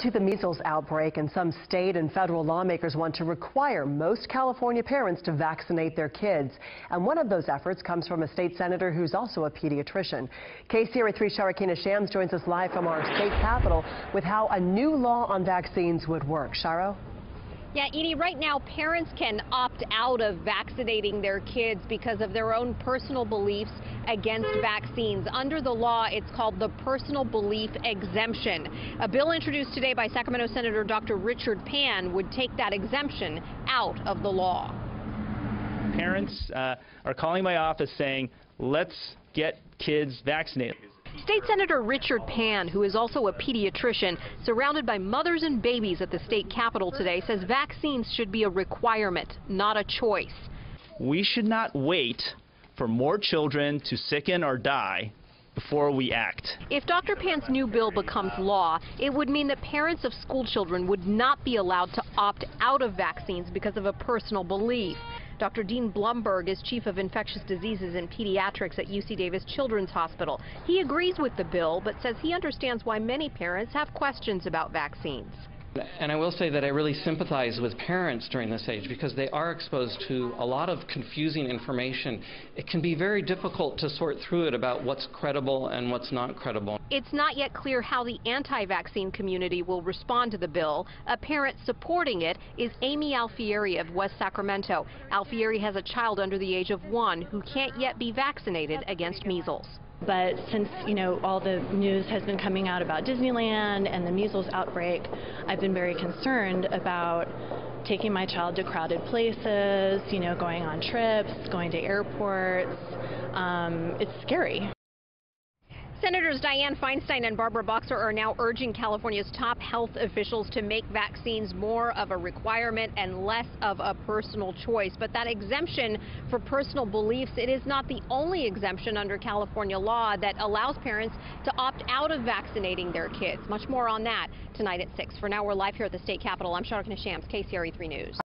To the measles outbreak, and some state and federal lawmakers want to require most California parents to vaccinate their kids. And one of those efforts comes from a state senator who's also a pediatrician. KCRA 3 Sharikina Shams joins us live from our state capitol with how a new law on vaccines would work. Sharo? Yeah, Edie, right now parents can opt out of vaccinating their kids because of their own personal beliefs against vaccines. Under the law, it's called the personal belief exemption. A bill introduced today by Sacramento Senator Dr. Richard Pan would take that exemption out of the law. Parents are calling my office saying, let's get kids vaccinated. State Senator Richard Pan, who is also a pediatrician, surrounded by mothers and babies at the state capitol today, says vaccines should be a requirement, not a choice. We should not wait for more children to sicken or die before we act. If Dr. Pan's new bill becomes law, it would mean that parents of school children would not be allowed to opt out of vaccines because of a personal belief. Dr. Dean Blumberg is chief of infectious diseases and pediatrics at UC Davis Children's Hospital. He agrees with the bill, but says he understands why many parents have questions about vaccines. And I will say that I really sympathize with parents during this age because they are exposed to a lot of confusing information. It can be very difficult to sort through it about what's credible and what's not credible. It's not yet clear how the anti-vaccine community will respond to the bill. A parent supporting it is Amy Alfieri of West Sacramento. Alfieri has a child under the age of 1 who can't yet be vaccinated against measles. But since, all the news has been coming out about Disneyland and the measles outbreak, I've been very concerned about taking my child to crowded places, going on trips, going to airports. It's scary. Senators Dianne Feinstein and Barbara Boxer are now urging California's top health officials to make vaccines more of a requirement and less of a personal choice. But that exemption for personal beliefs, it is not the only exemption under California law that allows parents to opt out of vaccinating their kids. Much more on that tonight at 6. For now, we're live here at the state capitol. I'm Sharikina Shams, KCRA 3 News.